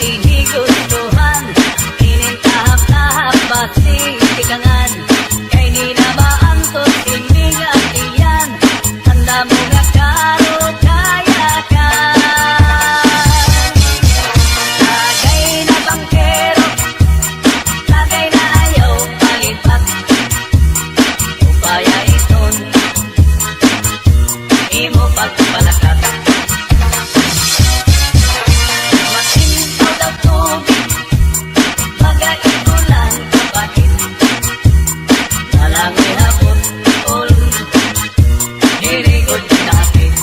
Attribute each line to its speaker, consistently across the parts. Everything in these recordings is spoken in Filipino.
Speaker 1: tihigustuhan, inintahap-tahap basi tikangan, kay di na maantos ining at iyan, tanda mo nga karo kaya ka. Lagay na bangkero, lagay na ayaw palipat, upaya iton, imo pagpalakat. Masintaw daw tubig, magaito lang kapatid, nalangoy hapon ol, nirigod natin,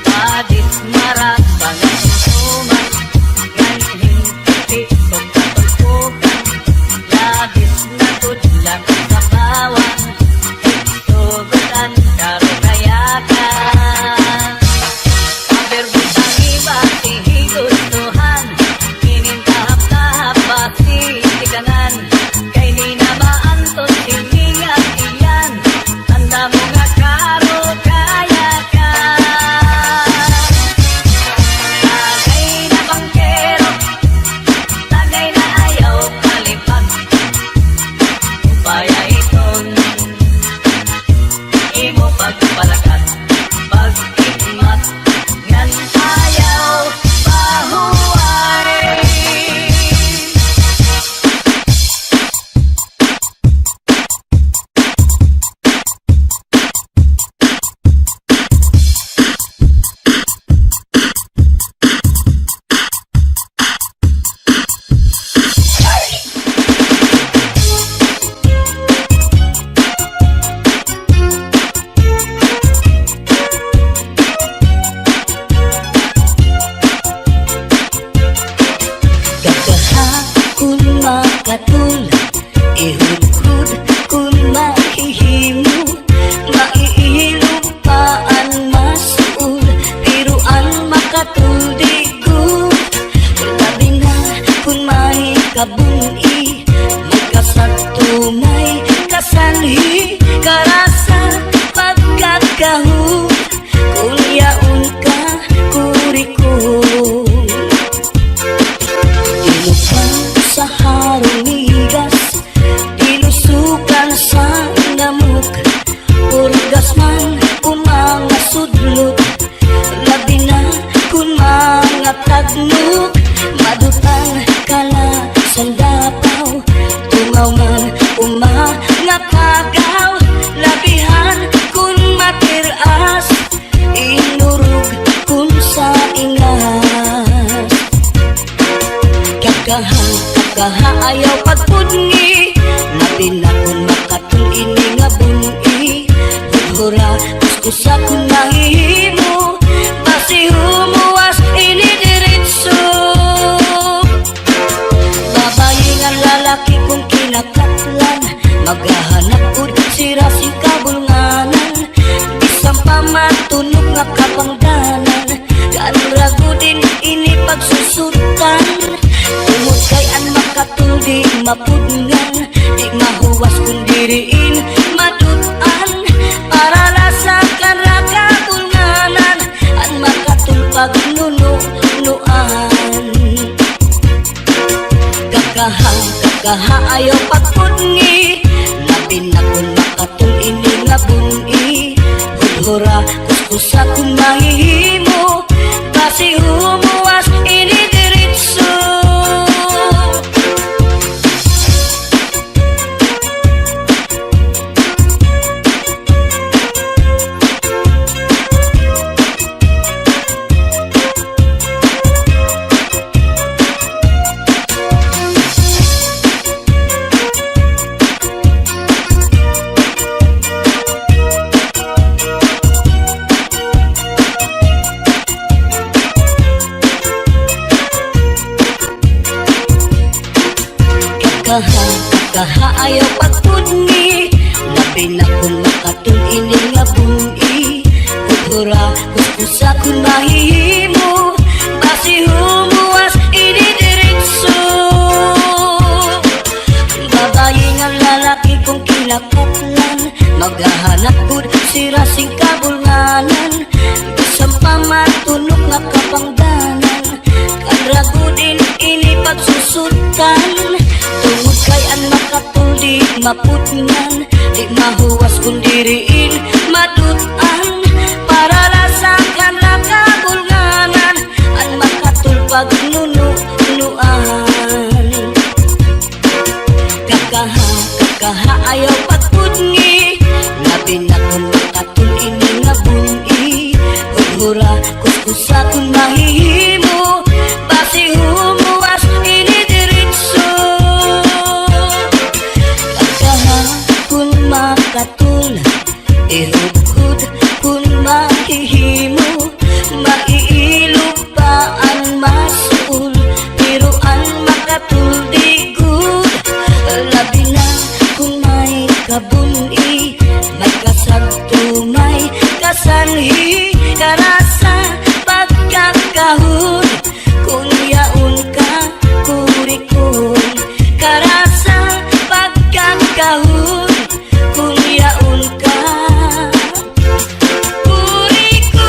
Speaker 1: padit marat pangasunsuman, ganhin piti kong katulpukan, labis na tudlang sa bawang, tugutan karo kayakan. Paberbutang iba tihigustuhan, inintahap-tahap basi tikanan, kay di na maantos ining at iyan, tanda mo nga karo kaya ka. Lagay na bangkero, lagay na ayaw palipat, upaya iton, imo pagpalakat, pag-ikmat, ngan ayaw pahuway. Gagahakon makatul, ihudhud kun mahihimo, maiilupaan masuul, piruan makatuldigo. Labi na kun may kabuni, may kasatumay kasanhi, karasa pagkakahu, kun yaun ka kurikum. Dinukan sa harong migas, dinusukan sa namuk, purgas man umanga sudlot, labi na kun mga tagnuk, madutang kala sandapaw, tungaw man umanga pagaw, labihan kun matiras, inurug kun sa ingas. Kakaha ayaw pagpudngi, labi na kun makatul ini nga bungi, hudhura kuskusa kun mahihimo, basi humuwas ini diritso. Babayi nga lalaki kung kinakatlan, maghahanap ud sira si kabulnganan, bisang pamatunog nga kapangdanan, ganrago din ini pagsusutan. Umod kay an makatul di mapudngan, di mahuwas kung diriin madutan, para lasakan raka bulnganan, an makatul pagnunuan. Kakaha ayaw pagpudngi, labi na kun makatul ini nga bungi, hudhura kuskusa kun mahihimo, basi humuwas ini diritso. Kakaha ayaw pagpudngi, labi na kun makatul ini nga bungi, hudhura kuskusa kun mahihimo, basi humuwas ini diritso. Babayi nga lalaki kung kinakatlan, maghahanap pud sira sing kabulnganan, bisang pamatunog nga kapangdanan, kanragudin sutan. Tungod kay ang makatuldi maputngan, di mahuwas kung diriin madutan. Para lasakan nakabulnganan, ang makatulpag nunuan. Kakaha ayaw pagpudngi, labi na kung makatul ini nga buni. Hura kuskusa kung mahihimo, basi humuwas ini diritso. Kakaha kung makatul, irughud kung mahihimo, maiilog pa ang masul, pero ang makatul di good. Labi na kung may kabuni, may kasagto, may kasanhi, karasa pagkakahon, kung yaon ka kurikon. Karasa pagkakahon, kung yaon ka kurikon.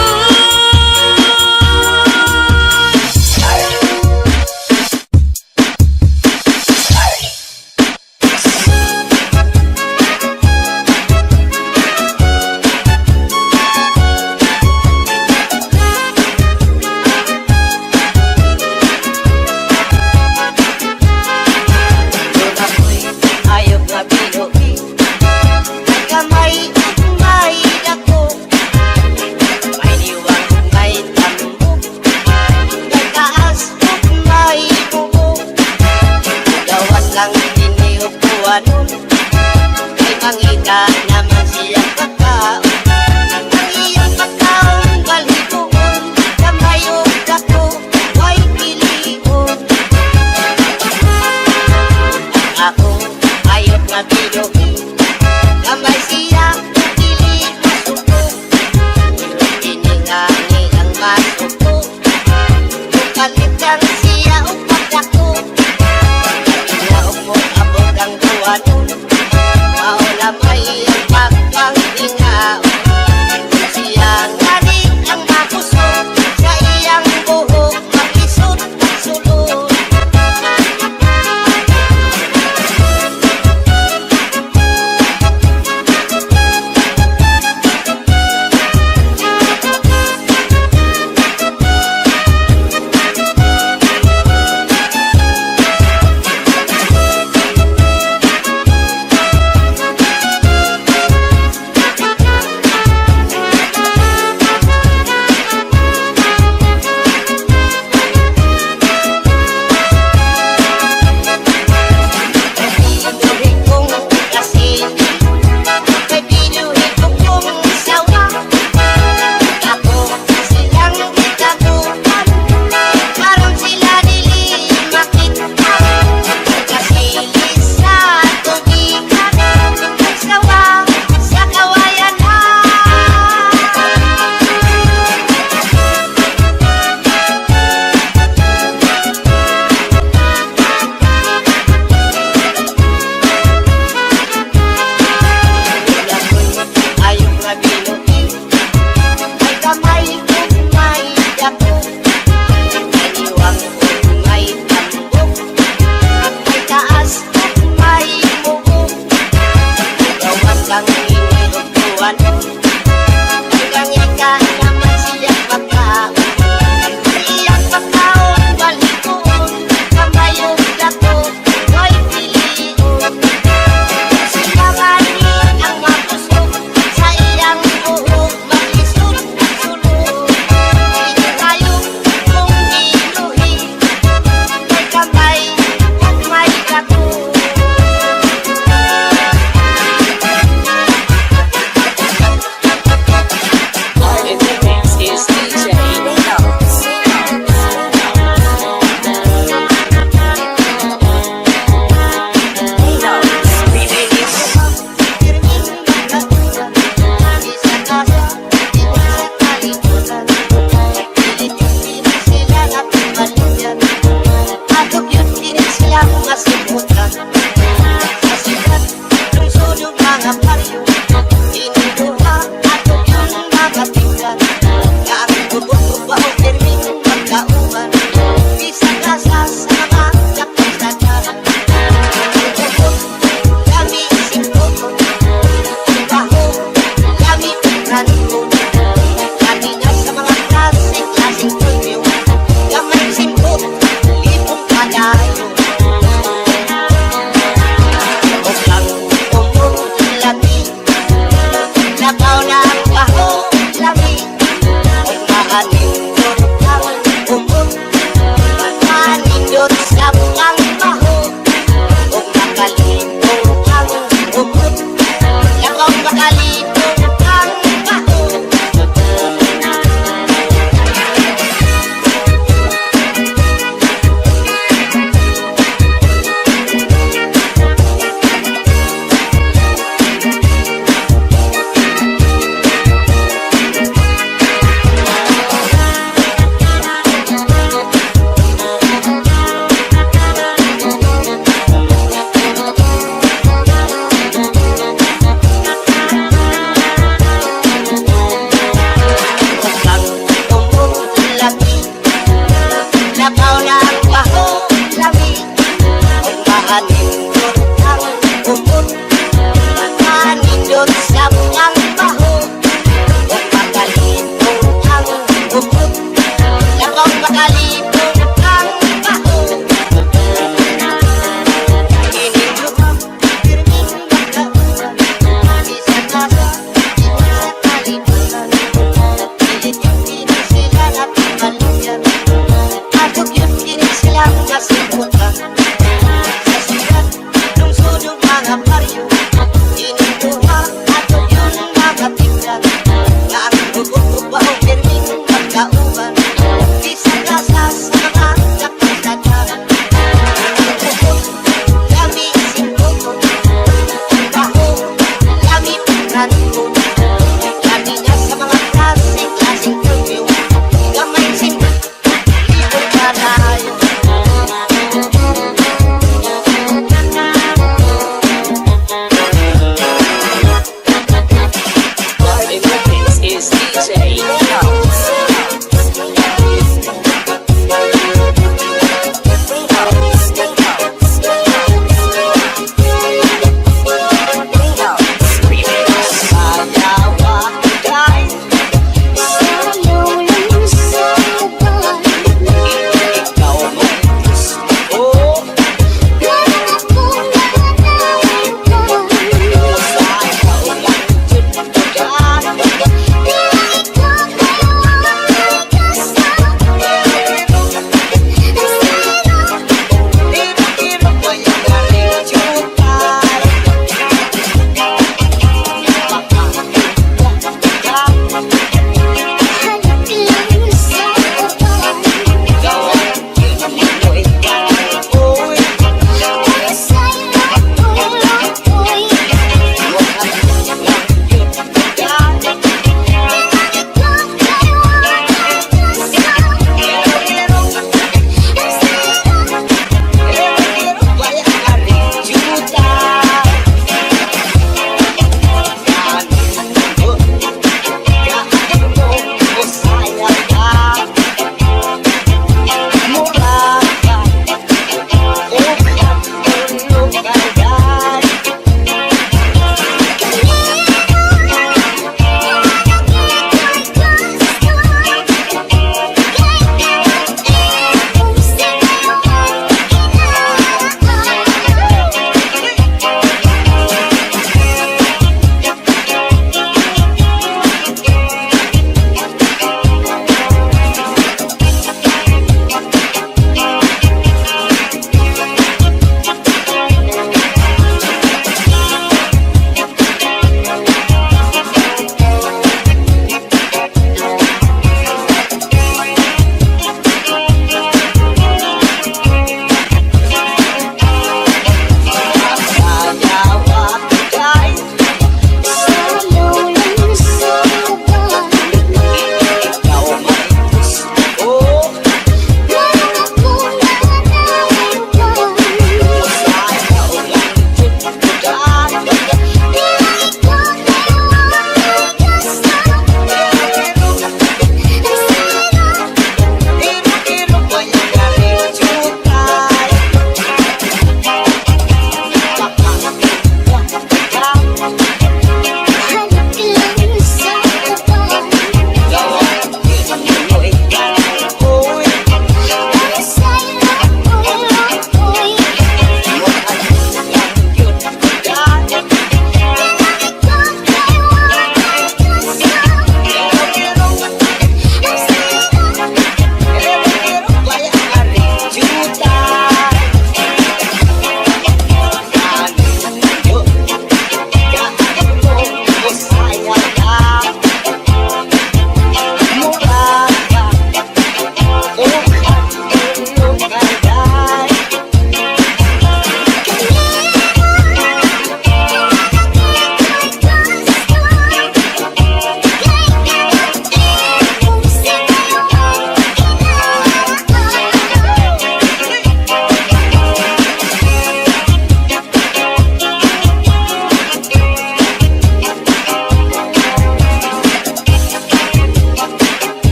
Speaker 1: Ayok nga binuhi, kamay may dako, may liwag may tambok, may taas may buo. Dawan lang diniupuanon, may mangita naman siyang pagkaon. Ang iyong pagkaon balhibuon, kamay o dako may pilion. Ako ayok nga binuhi, kamay siya dili masuko, pero tiningangi ang masuko. Bukalitan siya o pagdako, inaog mo abot ang tuwanon.
Speaker 2: malayo. Huwag kang umulati, lakaw na ang baho, lami. Huwag maanindot kang maanindot sa kang baho. Huwag makalipong kang lakaw makalipong kang baho. Huwag kang umulati, lakaw na ang baho, lami. Huwag maanindot kang maanindot sa kang baho. Huwag makalipong kang lakaw makalipong kang baho. Ininduhang pirming magkauban, isang kasa, isang kalibutan. Pilit yung pilit sila at kaluyan, atok yung pilit silang nasimutan. Sa sigat, lungsod yung mga baryo, ininduhang atok yung mga tignan. Na ang bubog-bubaw pirming magkauban, isang kasa sa mga kapatatan. Lami simputon, baho, lami pagkanto. Lami niya sa mga klaseng curfew, gamay simputon, ibon malayo.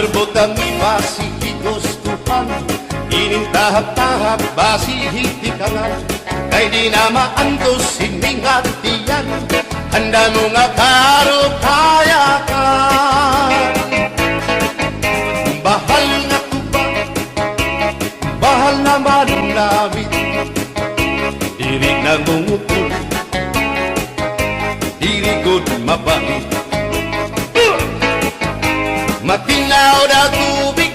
Speaker 3: Aber butang ibasi higustuhan, inintahap-tahap basi hitikangan, kay di na maantos siningat tiyan, handa mo nga karukayakan. Bahal nga tuba, bahal naman namin, diri nangungutol, diri good mabait. Matinaw na tubig,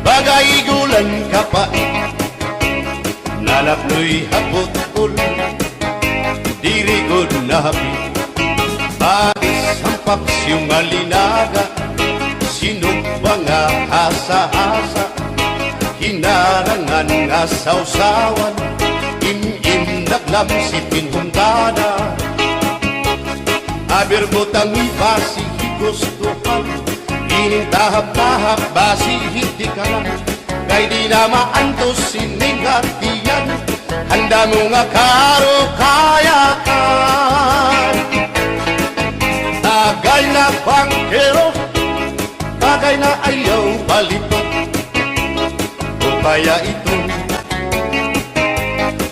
Speaker 3: bagay gulan kapait, nalapnoy hapot-ul, diri good nahapit. Bagis ang paksyong alinaga, sinumpa nga hasa-hasa, hinarangan nga sausawan, im-im naglamsipin hungkada. Aber butang ibasi higustuhan, inintahap-tahap basi hitikalan, kay di na maantos siningatiyan, handa mo nga karukayakan. Tagay na bangkero, tagay na ayaw balipat, upaya ito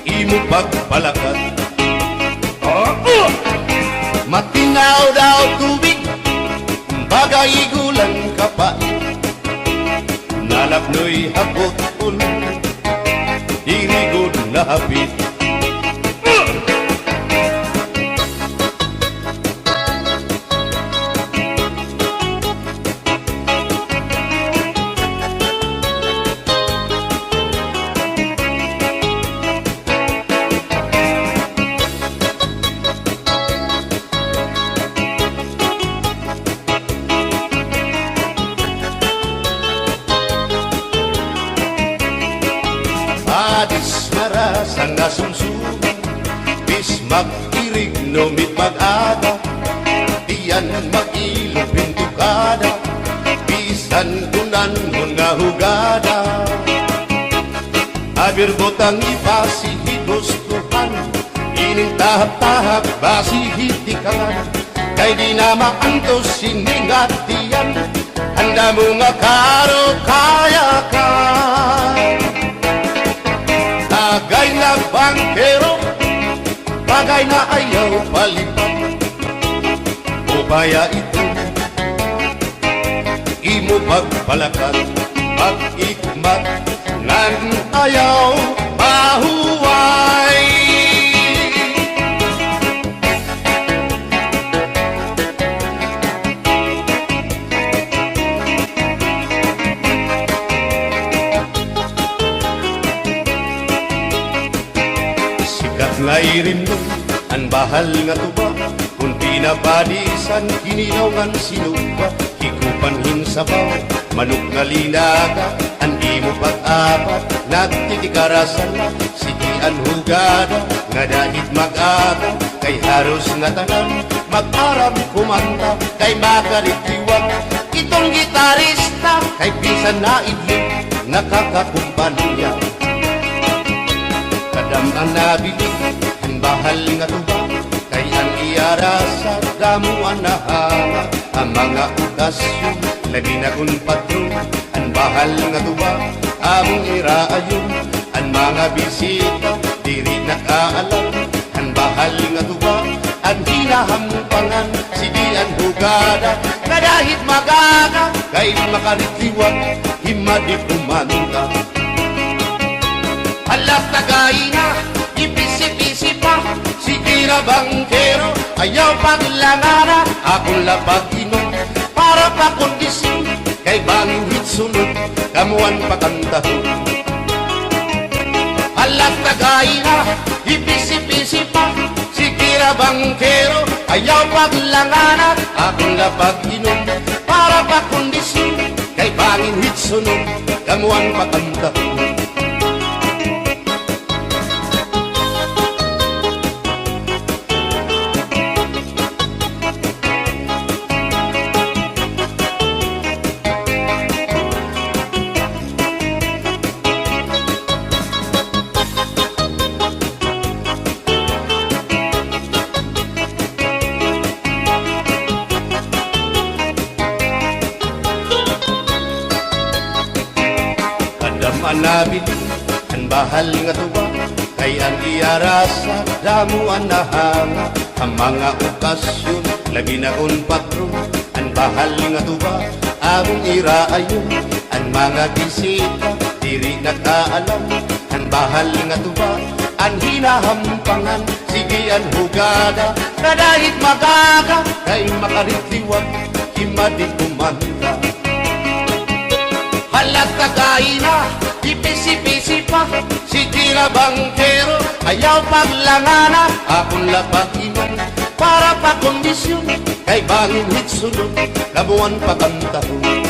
Speaker 3: imo pagpalakat. Matinaw daw tubig, bagay gulan kapait, nalapnoy hapot-ul, diri good nahapit. Adis marasang nasumsuman, bis mag-irig numit mag-aga, diyan mag-ilong pintukada, bisan kunan mo nga hugada. Aber botang ibasi higustuhan, inintahap-tahap basi hitikangan, kay di na maantos siningatiyan, handa mo nga karukayakan. Bagay na bangkero, bagay na ayaw palipat, upaya ito imo pagpalakat, pag-ikmat ngan ayaw mahuway. Ngairin mo, ang bahal nga tuba, kung pinabadisan, kininaw ngan sinuba, hikupan hinsabaw, manok nga linaga, andi mo pag-apat, nagtitikarasan na, sigian hugada, nga dahit mag-aga, kay haros nga tanan, mag-aram kumanta, kay makaritiwag, itong gitarista, kay bisan na idlip, nakakakumpanya. Kadam ang nabilig, ang bahal nga tuba, kay ang iarasa, damuan na hanga, ang mga okasyon, labi na kung patron, ang bahal nga tuba, among iraayon, ang mga bisita, diri nakaalam, ang bahal nga tuba, ang hinahampangan, sige ang hugada, kadahit magaga, kay makaritiwag, himadi kumanta. Alat tagay na, ipisi-pisi pa, sige na bangkero, ayaw paglangana, akong lapag inom, para pa kondisyon, kay bangwit sunod, kamuan pakantahon. Alat tagay na, ipisi-pisi pa, sige na bangkero, ayaw paglangana, akong lapag inom, para pa kondisyon, kay bangwit sunod, kamuan pakantahon. nabili ang bahal nga tuba kay ang iyara sa damuan na hanga ang mga okasyon lagi na kon patron ang bahal nga tuba among iraayon ang mga bisita diri nakaalam ang bahal nga tuba ang hinahampangan sige ang hugada na dahit magaga kay makaritliwag himadi kumanda halat kagaina ipisi-pisi pa si tira bangkero ayaw paglangana akong labakinan para pa kondisyon kay bangin hitsunod kabuan pagantahon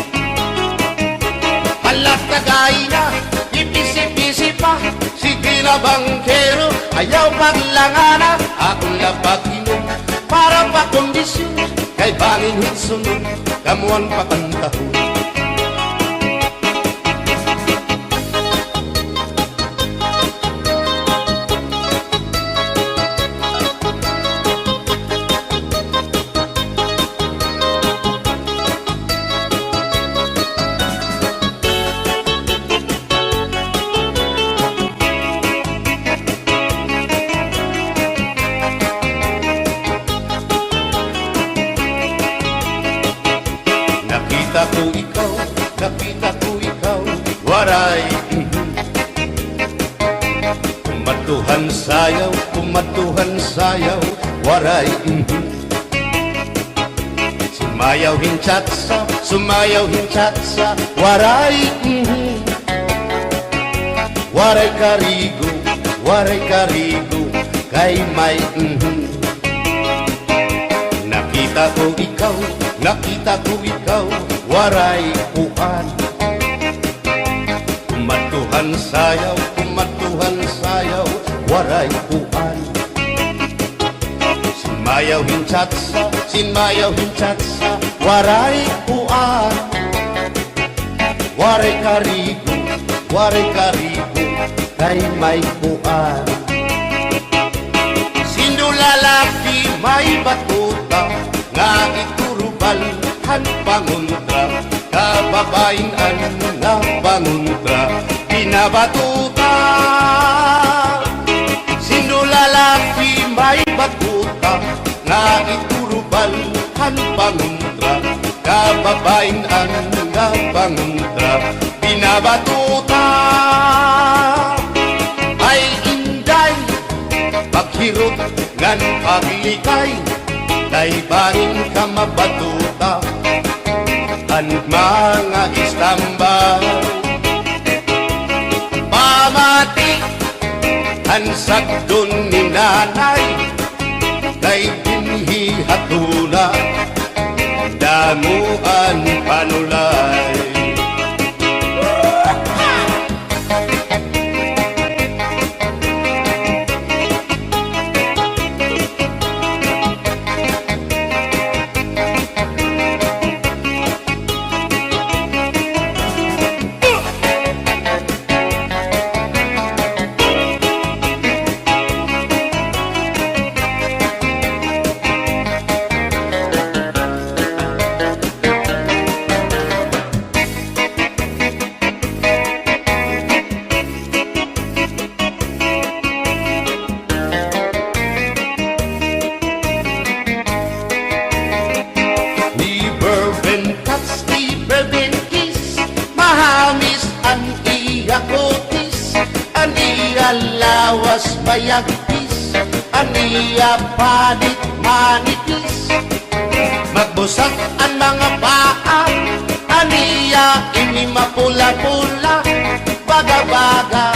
Speaker 3: halat kagaina ipisi-pisi pa si tira bangkero ayaw paglangana akong labakinan para pa kondisyon kay bangin hitsunod kabuan pagantahon nakita ko ikaw, waray kumatuhan sayaw, waray sumayaw hinchatsa, waray waray karigo, kay may nakita ko ikaw, waray puan kumatuhan sayaw, waray puan sinmayaw hinchatsa, waray puan waray karigo, kay may puan sindulalaki may batuta nga iturubal han panguntra kababayan na panguntra pinabatuta sinulalaki may batuta nga iturubal han panguntra kababayan na panguntra pinabatuta ay inday paghirot ngan paglikay kay bangin ka mabatuta ang mga istambay pamati ang sagdon ni nanay kay binhi hatula damuan panulay lawas mayagpis aniya panit manipis magbusag ang mga paa aniya ini mapula-pula baga-baga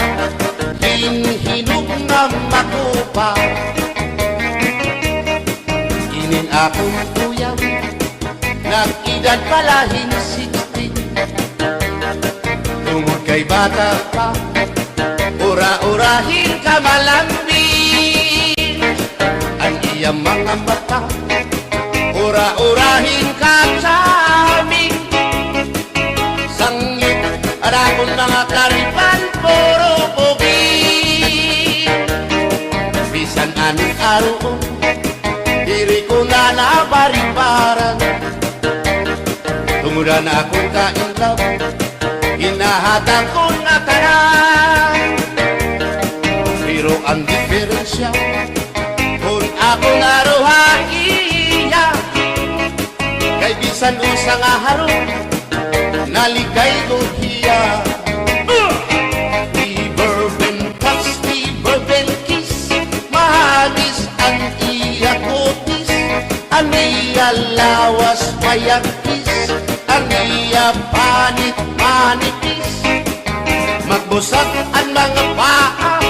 Speaker 3: hinhinog na makupa inin akong kuyaw nag-edad palahin 16 tungod kay bata pa ura-urahin ka malambing ang iyang mga mata ura-urahin ka saming sangit at akong mga karipan puro pugi bisan anong araw diri ko na nabaribaran tungudan akong kainlaw Nahatag ko na tanan. Pero ang diferensya kung ako naruhaiya kay bisan usa nga harong naligay ko hiya. Di bourbon touch, di bourbon kiss, mahagis ang iya kutis, ang iya lawas mayagkis, ang iya panit manipis, magbusag ang mga paa,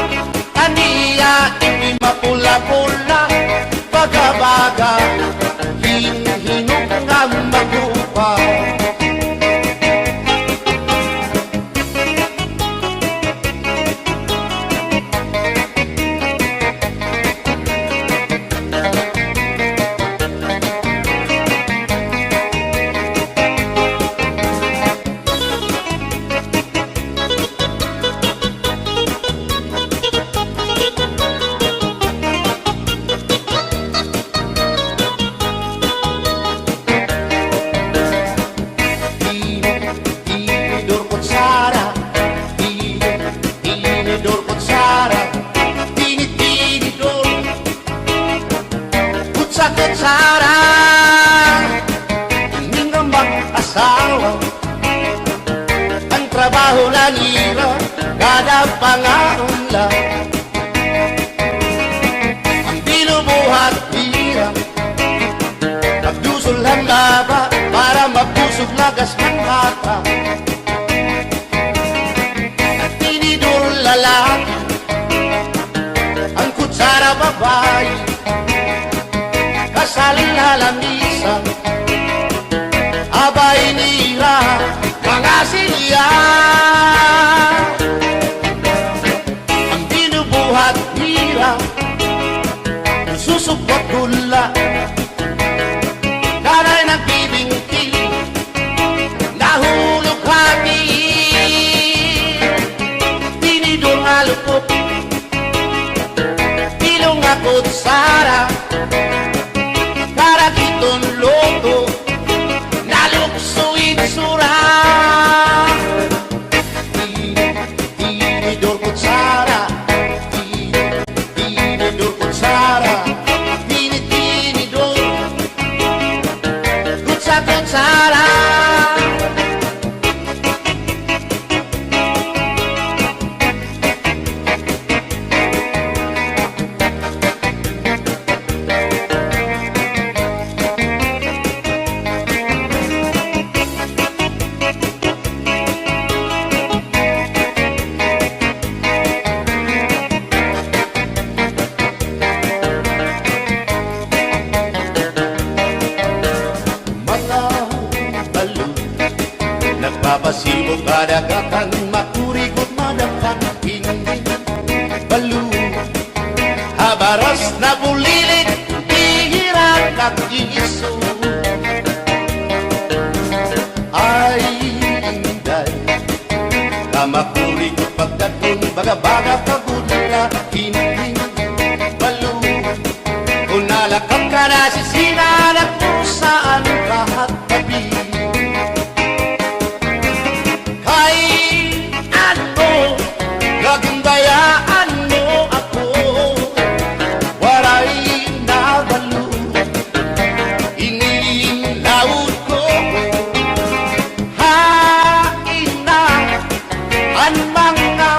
Speaker 3: ang iya hindi mapula-pula, baga-baga, hinhinong nga magupa. Kutsara, hindi nga mag-asawa, ang trabaho na nila, kada pangaunla. Ang binubuhat hirap, nagdusol ang laba, para mapusog lagas ng bata. At tinidor lalaki, ang kutsara babae, kasaling halamisan, abay nila mga silya. Ang binubuhat nila, susupot gula, kanay nagbibingkil, nahulog hati, tinidor nga lupot, ilong nga kutsara, para kitong loto, naluksuin sura. Tinidor kutsara, tinidor kutsara, tinidor kutsara. Nagpapasibo kadagatan, makurikot madampan, hindi balo. Habaras na bulilit, ihirap at iso. Ay, inday, kamakurikot pagkatun, baga-baga kagulira, hindi balo. Kung nalakap ka na sisinanak mo saan lahat tabi. Gagandayaan mo ako, waray na balo, inilaud ko, hain na ang mga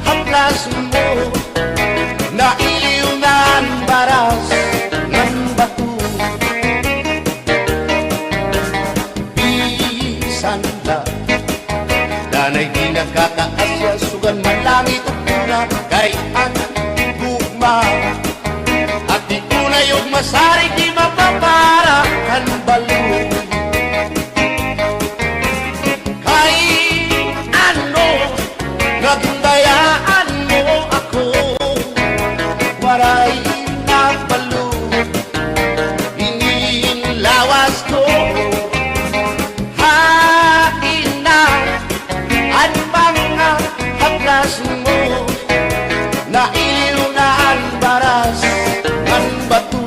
Speaker 3: haplas mo, na iliw na ang baras ng bato. Bisan ka, danay di nagkakaasya, sugan man langit at tuna, kay ang gugma. At di tunay yung masarig, di mapapara kan balo. Kay ano, nagundayaan mo ako, waray na balo, hingin lawas ko. Mo na iliw na ang baras ng bato.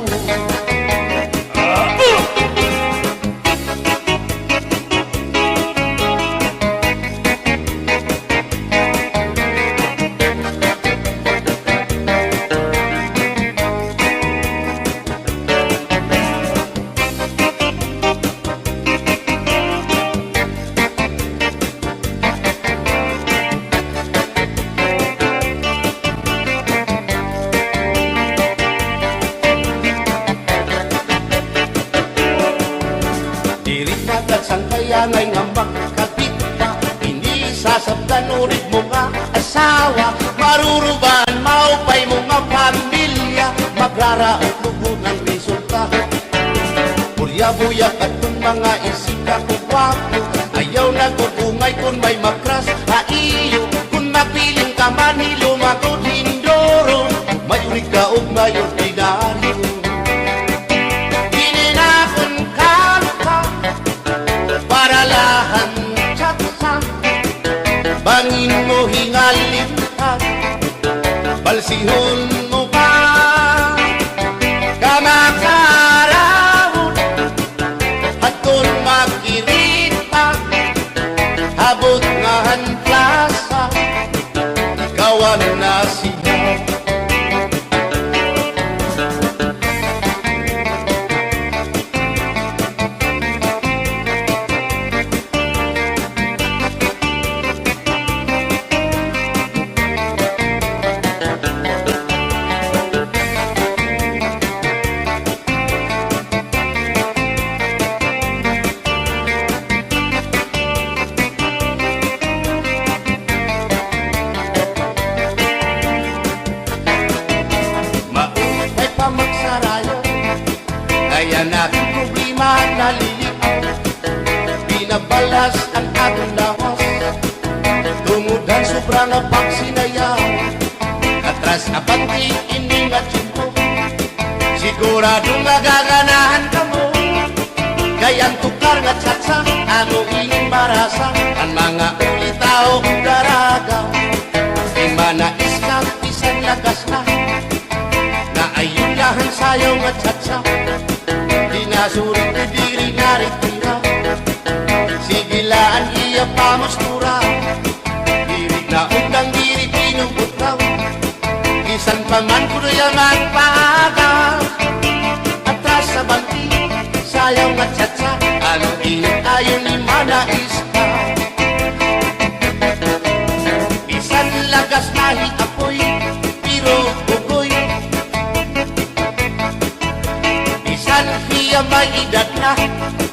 Speaker 3: dangay nga makakabit pa. Inisasabtan ulit mo nga asawa, maruruban, maupay mo nga pamilya, magraraot lubog ng resulta. Bulya-buyak at kung mga isika ko wapo, ayaw na kukungay kung may makras haiyo. Kung mapiling ka man hilumagod hindoro, mayurig ka o may ordinaryo. Gininakon ka para lahan tsatsa, bangin mo hingalintan, balsihon mo pa kamakarahon at kung makirita habot nga hanplasa, ikaw ang nasiyaw. Maupay pa magsarayo, kaya na problema naliliaw. Binabalas ang aking lawas, tumudan sobrang na pagsinayaw. Atras na pati hindi nga tsinto, siguradong magaganahan ka mo. Kayang tukar nga tsatsa, ano ing marasa, ang mga ulitaw daragaw. Di manais ka, isang lagas na, na ayun lahan sayo nga tsatsa. Di nasurit ni diri naritira, sigilaan iya pamustura. Diri na undang diri pinuputraw, isan pa man kuno yung magpaaga. Atras sa banti, sayaw nga tsatsa, ano init ayon ni manais ka. Bisan lagas nahi apoy, pero bugoy. Bisan hiya may edad na,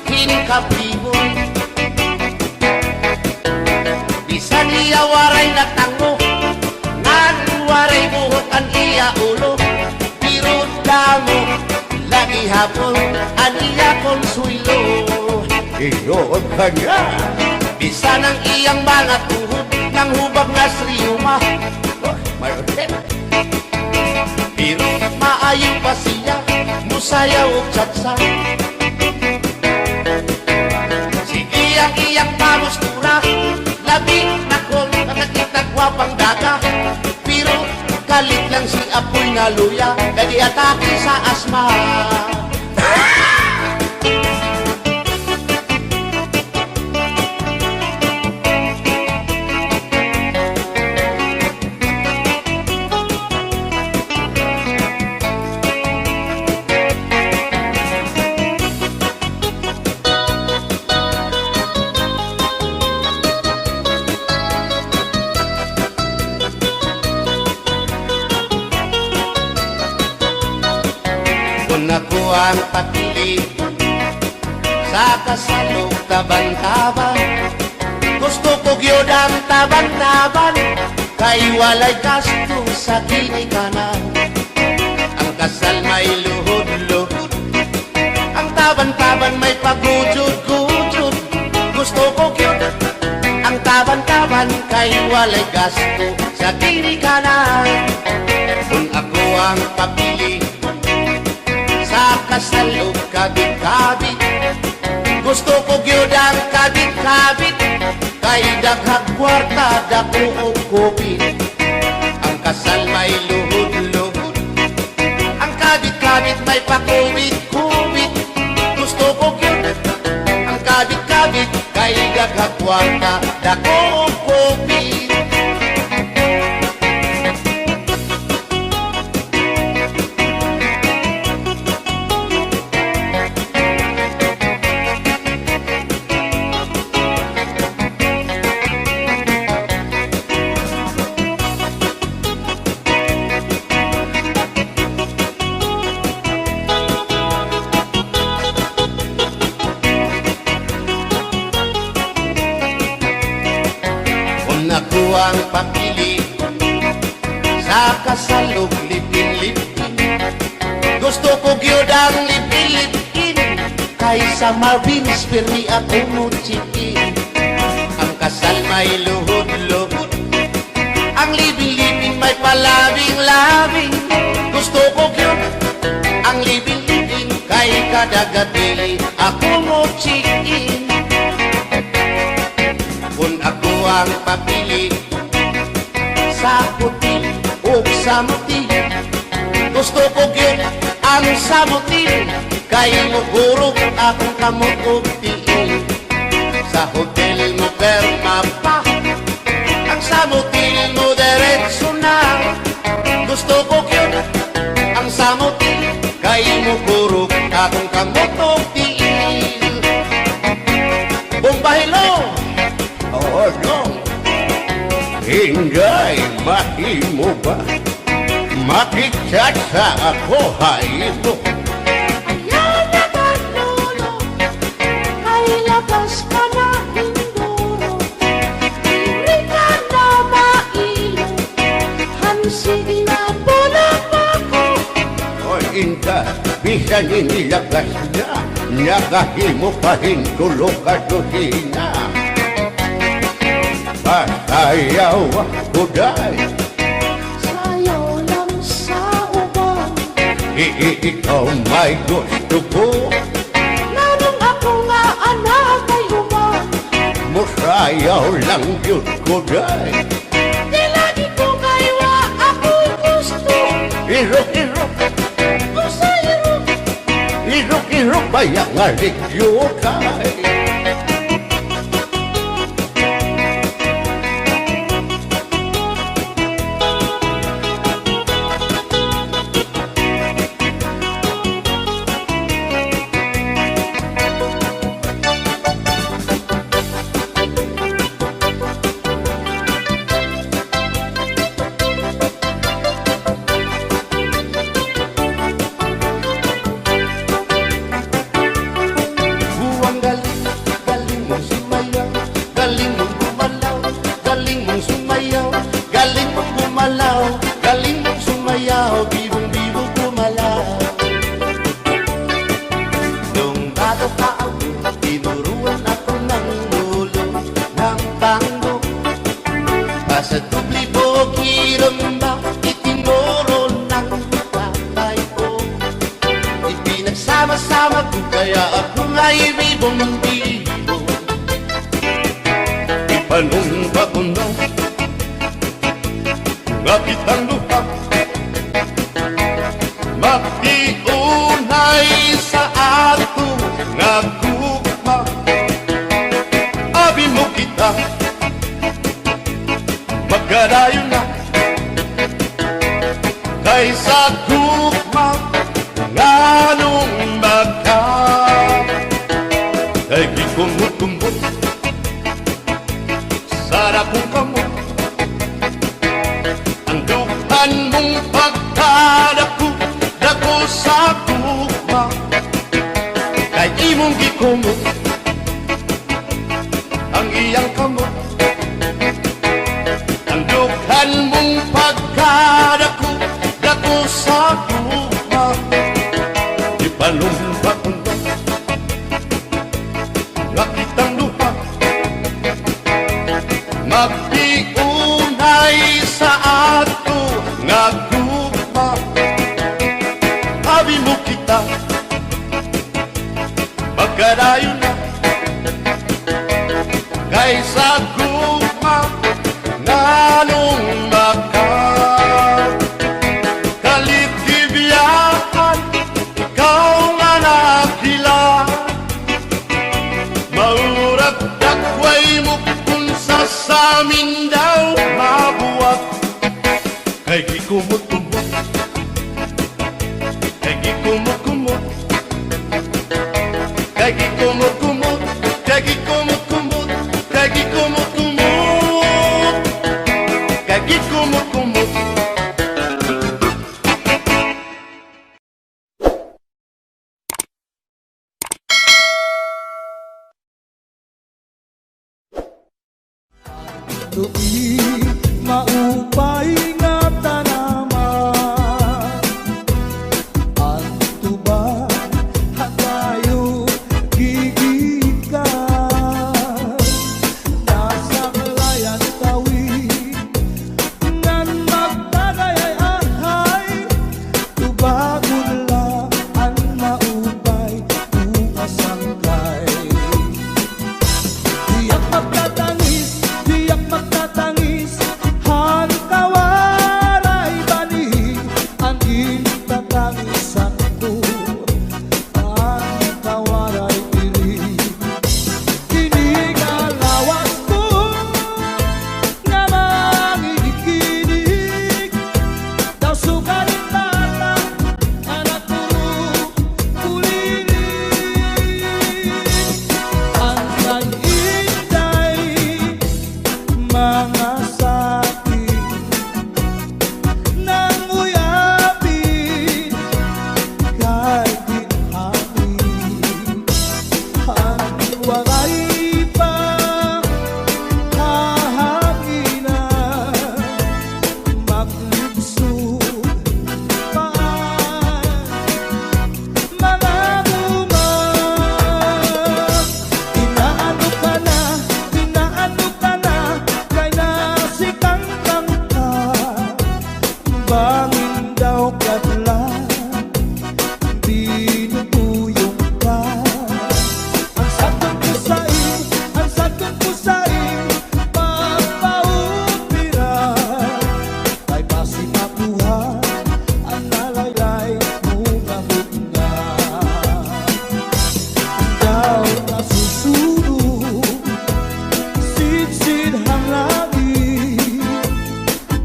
Speaker 3: hinkapriboy. Bisan hiya waray na tango, nan waray buhot ang iya ulo. Pero damo, lagi hapon, ang iya konsuelo. Iyon ka nga. Bisan ang iyang mga tuhod, ng hubag na sriyuma. May ulit. Pero maayaw pa siya, musayaw o tsatsa. Sige ang iyang pamustura, labi na kong nakakitagwapang daga. Pero kalit lang si apoy na luya, kadi atake sa asma. Kung ako ang patili sa kasalog taban-taban, gusto ko gyud ang taban-taban, kay walay gasto sa ginikanan. Ang kasal may luhod-luhod, ang taban-taban may pagujud-gujud. Gusto ko gyud ang taban-taban, kay walay gasto sa ginikanan. Kung ako ang papili sa kasalog kabit-kabit, gusto ko gyud ang kabit-kabit, kay daghang kwarta dako og kupit. Ang kasal may luhod-luhod, ang kabit-kabit may pakubit-kubit. Gusto ko gyud ang kabit-kabit, kay daghang kwarta dako og kupit. ang papili sa kasalog lipin-lipin. Gusto ko gyud ang lipin-lipin kaysa Marvin's Permi at Umuchikin. Ang kasal may luhod-luhod, ang libing-libing may palabing-labing. Gusto ko gyud ang libing-libing kay kada gabi ako mo chikin. Kung ako ang papili sa puti o sa muti, gusto ko gyud ang samuti kay mugurog akong kamot og tiin. Sa hotel mo perma pa, ang samuti mo diretso na. Gusto ko gyud ang samuti kay mugurog akong kamot og tiin. Bumbahilo! Oo, no. Hinday, mahimo ba? Makichat sa ako, haymo.
Speaker 4: Ayaw na kanolo, ay labas ka na indoro. Diri ka na mailo, hansig na bulang ako.
Speaker 3: O inka, bisan inilagas na, nakahimo pa hintulog ka dohina. Pasayaw ako dahil
Speaker 4: Sayaw lang sa uban,
Speaker 3: ikaw may gusto ko.
Speaker 4: nanong ako nga anak ay uban.
Speaker 3: Musayaw lang yun ko dahil
Speaker 4: Di lagi ko kaywa ako'y gusto.
Speaker 3: irok-irok,
Speaker 4: O sa iro,
Speaker 3: irok-irok bayang aligyo kay. Buwang galing, galing mong sumayaw, galing mong gumalaw, galing mong sumayaw, galing mong gumalaw, galing mong sumayaw, bibong-bibong gumalaw. Nung bata pa ako, tinuruan ako ng ulo ng tango. Basta dubli bogi rumba, itinuro ng tatay ko. Ipinagsama-sama ko kaya ako nga'y bibong-bibong. Ipanumpa ko na nga kitang lupa, makiunay sa ato nga gugma. Abi mo kita, magkadayon na kaysa gugma nga nung magka. Kay gikumot-kumot sarap kong kamot, ang dukan mong pagkadako dako sa gugma. Kay imong gikumot ang iyang kamot, ang dukan mong pagkadako dako sa gugma. Ipalumpa kong nga kitang lupa, magpiunay sa ato nga gugma. Abi mo kita, magkadayon na kaysa gugma nga nung maka. Kaligtibiyahan, ikaw nga nakila, maurag dakway mo kung sa amin daw mabuwag. Kay gikumot-kumot, kay gikumot-kumot, kay gikumot-kumot, kay gikumot-kumot, kay gikumot-kumot, kay gikumot-kumot.
Speaker 5: Tuig daw kadlan, binubuyong ka. Ang sakit ko sa'yo, ang sakit ko sa'yo, pagpaupiran. Kay basi makuha, ang nalaylay mo nga. Ikaw na susunod, sid-sid hang langit,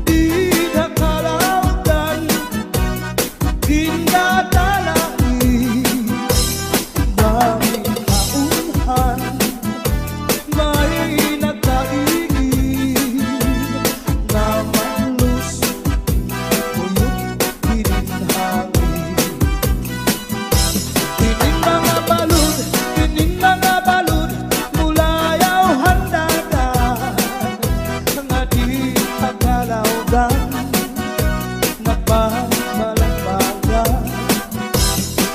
Speaker 5: di na kalautan, kinadalain. Daming kaunhan, may nagkaigin, na malus, uyot pininhangin. Tining mga balud, mulayaw handagan, nga di pagkalawdan, nagbabalagbagan.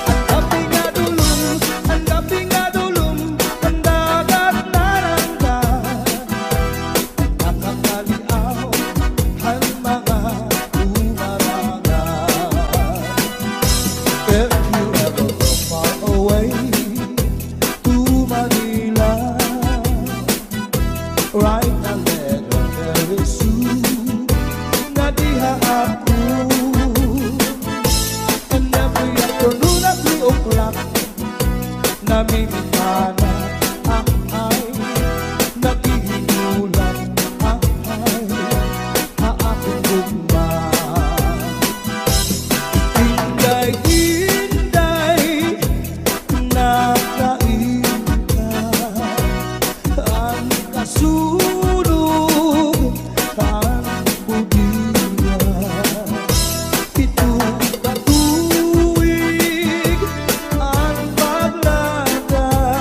Speaker 5: Ang gabi nga dulum, ang gabi nga dulum, ang dagat naranggan, nakakaliaw ang mga umarangan. If you ever go far away to Manila, write a letter very soon, na diha ako. And every afternoon at 3 o'clock, namimitana ay naghihinulan ay aakong gugman. Inday-inday, nakain ka, ang kasunog, ang budiya. Ito katuwig, ang paglaga,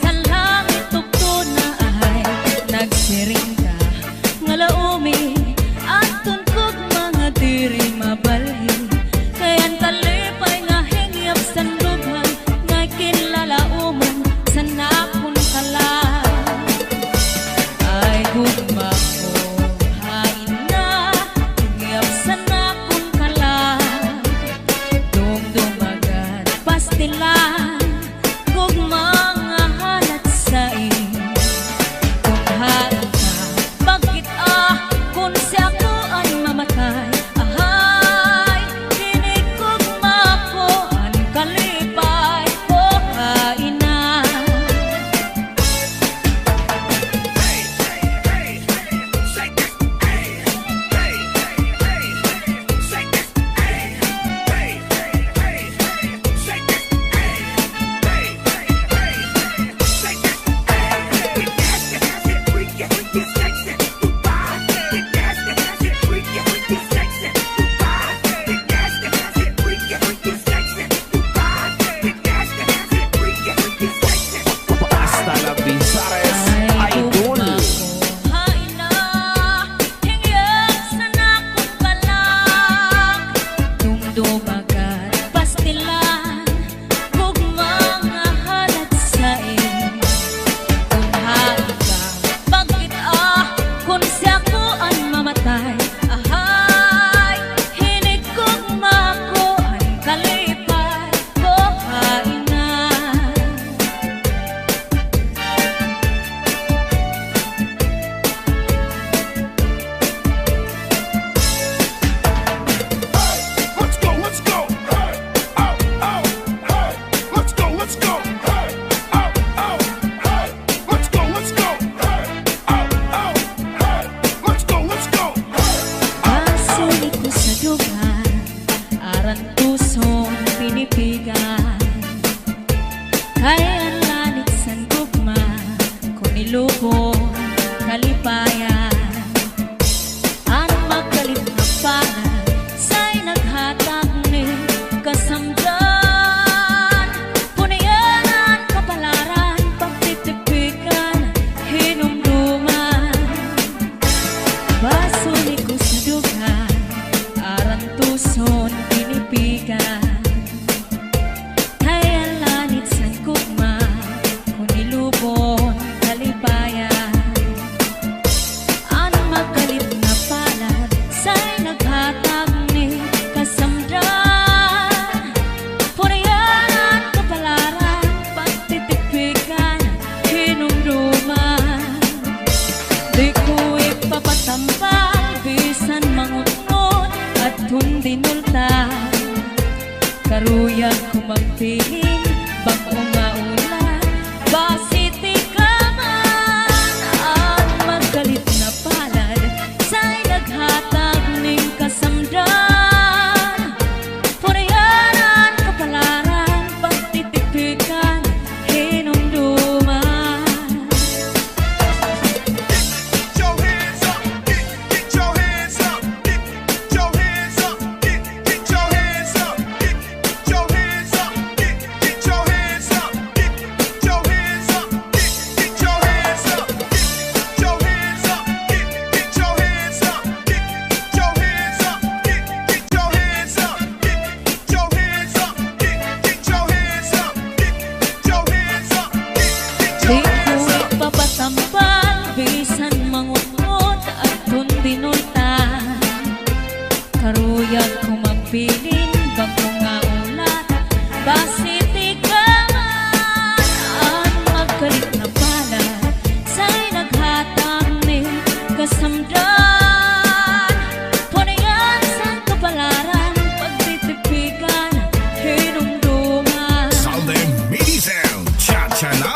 Speaker 1: sa langit tugtod na ay nagsiring ka nga laumi aton kog mga diri mabalhin kayan talipay nga hingyap sa lubhan nga kinlalaumon sa nakon kala ay gugma ko hain na hingyap sa nakon kala dumdumagan pastilan kog mga halat sa kung hain ka bakit kung siya ko ay mamatay ahay dinig kog mako an kalipay ko hain na
Speaker 5: Hasta la Pisares
Speaker 1: ay
Speaker 5: Idol.
Speaker 1: gugma ko hain na hingyap sa nakon kalak dumdumagan pastilan kog mga halat sa kung hain ka bakit kung siya ko ang mamatay ahay hinig kog mako ang kalipay ko hain na
Speaker 5: Let's go, let's go. Hey, oh, oh, hey. Let's go, let's go. Hey, oh, oh, hey. Let's go, let's go. Hey, oh, oh, hey. Let's go, let's go.
Speaker 1: Pasulit ko sa dugan, aran pusong pinipigan. Kaya ang lanit sa gugma, kung nilubong kalipayan. Ang magkalit na pangan, sa'y naghatag ni kasamdan. Puniyanan, kapalaran, pagtitipikan, hinumduman. Basulit ko sa dugan, aran tuson pinipigan. Kaya lanit sa gugma, kung nilubon kalipayan. Ang magalit na palad, sa'y naghatag ni kasamdan. Puriyanan, kapalaran, pagtitipikan, hinumduman. Di ko ipapatampal, bisan mangunod at hundinulta. Karuyag ko magpiling, bagong maulan, basiti ka man. Ang magalit na palad, sa'y naghatag ning kasamdan. Puriyanan, kapalaran, pagtitipikan, hinumduman.
Speaker 5: Get your hands up, get your hands up, get your hands up, get your hands up, get your hands up, get your hands up, get your hands up, get your hands up, get your hands up, get your hands up, get your hands up, get your hands up, get your hands up, get your hands up, get your hands up,
Speaker 1: Di ko ipapatampal, bisan mangunod at hundinultan. Karuyag ko magpiling, bagong nga ulat, basiti ka man. Ang magkalit na palad, sa'y naghatag ni kasamdan. Puniyan sa kapalaran, pagtitipikan, hinumduman.
Speaker 6: Salde Mini Sound, cha-cha na.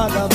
Speaker 6: espada